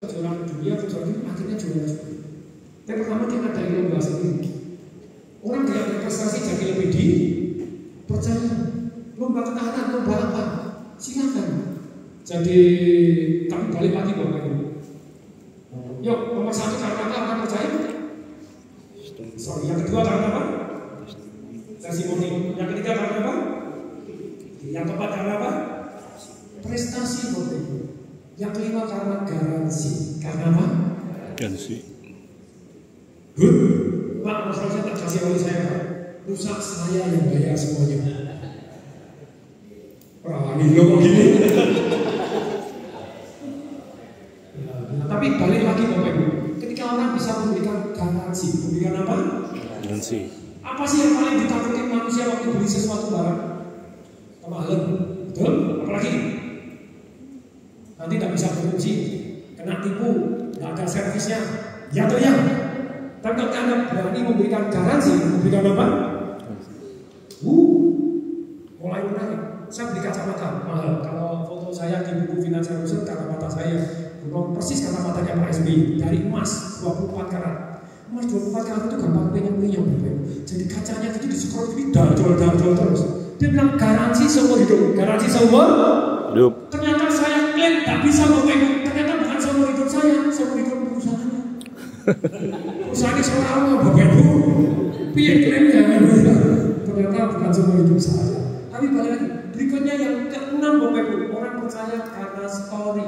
kejuaraan dunia, kejuaraan ini akhirnya juara juga. Yang pertama dia ada lomba sendiri. Orang tidak berprestasi jadi lebih dipercaya. Lomba ketahanan, lomba apa? Silakan. Jadi kami balik lagi Bapak Ibu. Yuk, nomor 1 karena apa? Orang percaya? Sorry, yang kedua karena apa? Testimoni. Yang ketiga karena apa? Yang keempat karena apa? Prestasi Bapak Ibu. Yang kelima karena garansi. Karena apa? Garansi. Pak, masalah saya tak kasih oleh saya, Pak. Rusak saya yang bayar semuanya. Ini lo gini. Tapi balik lagi Bapak Ibu. Ketika orang bisa memberikan garansi, memberikan apa? Garansi. Apa sih yang paling ditakuti manusia waktu beli sesuatu barang? Kemahalan, betul? Apalagi nanti tidak bisa berfungsi, kena tipu, nggak ada servisnya, ya atau ya? Tapi kalau Anda berani memberikan garansi, memberikan apa? Mulai menarik. Saya beli kacamata mahal. Kalau foto saya di buku Financial Times, kacamata saya persis kacamatanya Pak SBY dari emas 24 karat. Emas 24 karat itu gampang penyong-penyong. Jadi kacanya itu disekrol ini dajol terus. Dia bilang garansi seumur hidup. Garansi seumur hidup. Ternyata saya klaim tak bisa mempegang. Ternyata bukan seumur hidup saya, seumur hidup perusahaannya. Perusahaan seorang Allah Bapak Ibu. Piye klaimnya? Ternyata bukan seumur hidup saya. Tapi balik lagi. Berikutnya yang keenam Bapak Ibu, orang percaya karena story.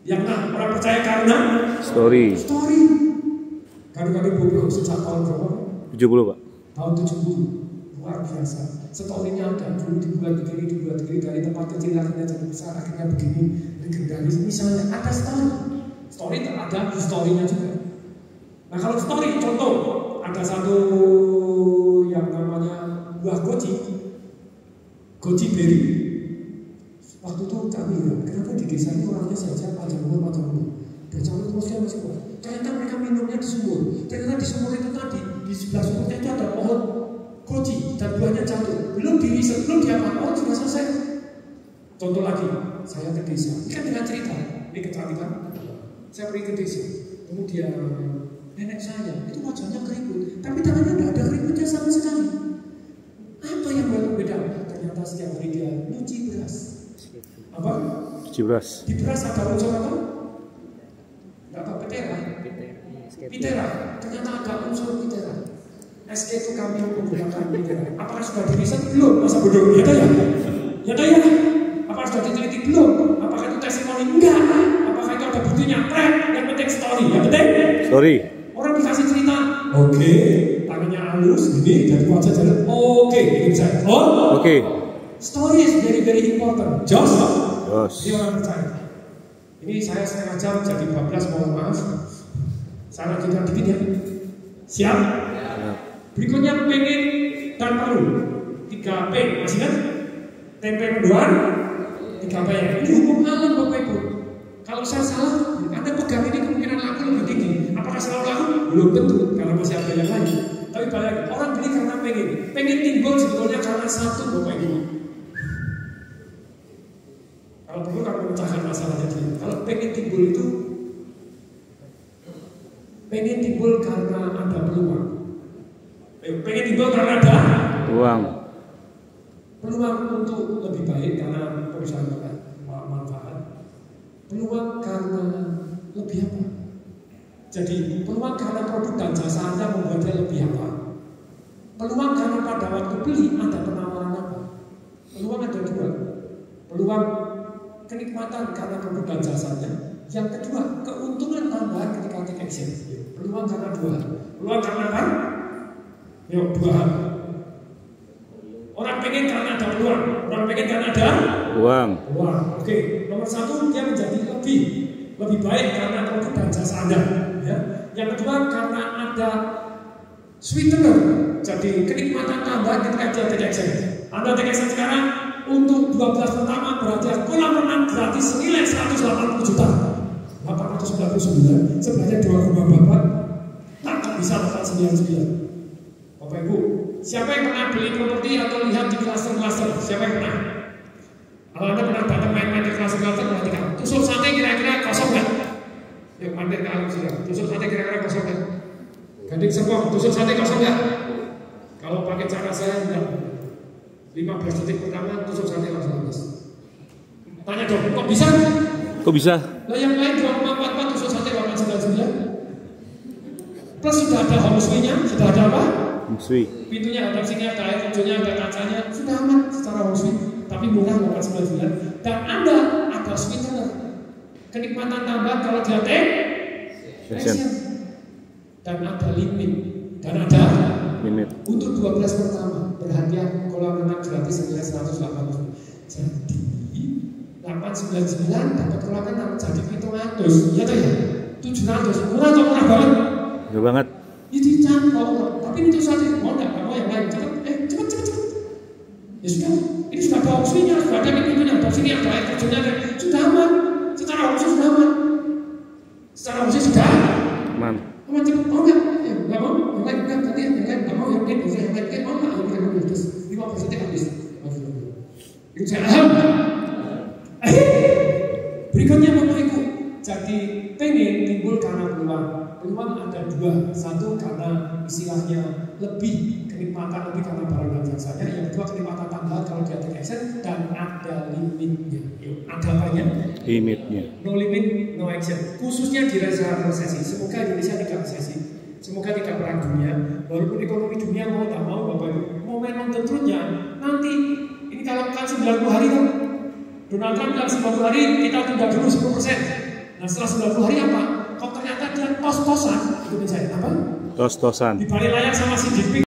Yang enam, orang percaya karena Story. Kali-kali bodoh sejak tahun berapa? 70 Pak. Tahun 70. Luar biasa. Story-nya ada dulu dibuat begini dari tempat kecil akhirnya jadi besar, akhirnya begini, legendaris. Misalnya ada story. Story ada story-nya juga. Nah kalau story, contoh ada satu yang namanya buah goji berry. Waktu itu kami bilang, kenapa di desa ini orangnya saja panjang umur. Dan sampai terusnya masih kuat. Ternyata mereka minumnya di sumur. Ternyata di sumur itu tadi, di sebelah sumurnya itu ada pohon goji dan buahnya jatuh. Belum diriset, belum diapa, orang sudah selesai. Contoh lagi, saya ke desa. Ini kan dengan cerita, ini kecantikan. Saya pergi ke desa, kemudian nenek saya itu wajahnya keriput, tapi tangannya tidak ada keriputnya sama sekali. Apa yang berbeda? Ternyata setiap hari dia nyuci beras. Apa? Cuci beras. Di beras ada unsur apa? Tidak apa? Pitera. Ternyata ada unsur pitera. SK itu kami menggunakan pitera. Apakah sudah diriset? Belum. Masa bodoh? Ya ya. Ya ya. Apakah sudah diteliti? Belum. Apakah itu testimoni? Enggak. Apakah itu ada buktinya? Yang penting story. Yang penting Story. Orang dikasih cerita. Oke. Tangannya halus, gini, dan wajah jalan. Oke, ini saya. Oke. Story is very important. Jos. Ini orang percaya. Ini saya setengah jam jadi 14, mohon maaf. Saya lanjutkan dikit ya. Siap? Berikutnya pengen dan perlu. 3P, masih kan? Tempe mendoan, 3P ya. Ini hukum alam Bapak Ibu. Kalau saya salah, Anda pegang ini kemungkinan laku lebih tinggi. Apakah selalu laku? Belum tentu, karena masih ada yang lain. Tapi banyak orang beli karena pengen timbul sebetulnya karena satu Bapak Ibu. Kalau perlu kamu pecahkan masalahnya dulu. Kalau pengen timbul itu pengen timbul karena ada peluang. Pengen timbul karena ada Uang. peluang untuk lebih baik karena perusahaan manfaat. Peluang karena lebih apa? Jadi peluang karena produk dan jasa Anda membuatnya lebih apa? Peluang karena pada waktu beli ada penawaran apa? Peluang ada dua. Peluang kenikmatan karena produk dan jasanya. Yang kedua, keuntungan tambahan ketika take action. Peluang karena dua. Peluang karena apa? Yuk, dua hal. Orang pengen karena ada peluang. Orang pengen karena ada Uang. Oke. Nomor satu, dia menjadi lebih baik karena produk dan jasa Anda. Ya. Yang kedua, karena ada sweetener. Jadi kenikmatan tambahan ketika dia take action. Anda take action sekarang untuk 12 pertama berarti kolam renang gratis senilai 180 juta. 899 sebenarnya 2,4 tak bisa dapat 99. Bapak Ibu, siapa yang pernah beli properti atau lihat di klaster-klaster? Siapa yang pernah? Kalau Anda pernah datang main-main di klaster-klaster, perhatikan tusuk sate kira-kira kosong nggak? Yang pandai kalau sudah. Tusuk sate kira-kira kosong kan? Gading Serpong, tusuk sate kosong nggak? Kalau pakai cara saya enggak. 15 detik pertama tusuk sate kosong. Tanya dong, kok bisa? Kok bisa? Lah yang lain 2,44 tusuk sate 899. Plus sudah ada home swing-nya, sudah ada apa? Home swing. Pintunya ada sini, ada air terjunnya, ada kacanya, sudah aman secara home swing. Tapi murah 899. Dan ada sweetener. Kenikmatan tambahan kalau dia Session. Dan ada limit. Dan ada Limit. untuk 12 pertama berhadiah kolam renang gratis senilai 180. Jadi 899 dapat kolam renang jadi 700. Iya toh ya? 700. Murah atau murah banget? Murah banget. Itu campur. Tapi itu satu mau enggak? Kamu yang lain cepet. Ya sudah. Ini sudah ada opsinya, sudah ada pintunya, ada sini ada air terjunnya, sudah aman. Secara opsi sudah aman. Secara opsi sudah Aman. aman cepet. Mau nggak? Ya nggak mau. Yang lain nggak ganti yang lain nggak mau yang lain yang lain mau nggak? Yang lain terus 5% habis. Itu saya berikutnya Bapak Ibu. Jadi pengen timbul karena peluang. Peluang ada dua. Satu karena istilahnya lebih kenikmatan lebih karena barang dan jasanya. Yang kedua kenikmatan tambahan kalau dia take action dan ada limitnya. Ada apanya? Limitnya. No limit, no action. Khususnya di resesi. Semoga Indonesia tidak resesi. Semoga tidak perang dunia. Walaupun ekonomi dunia mau tak mau Bapak Ibu. Momentum tentunya nanti ini kalau kan 90 hari kan. Donald Trump bilang 90 hari kita tunda dulu 10%. Nah setelah 90 hari apa? Kok ternyata dia tos-tosan. Ikutin saya apa? Tos-tosan. Di balik layar sama si Jinping.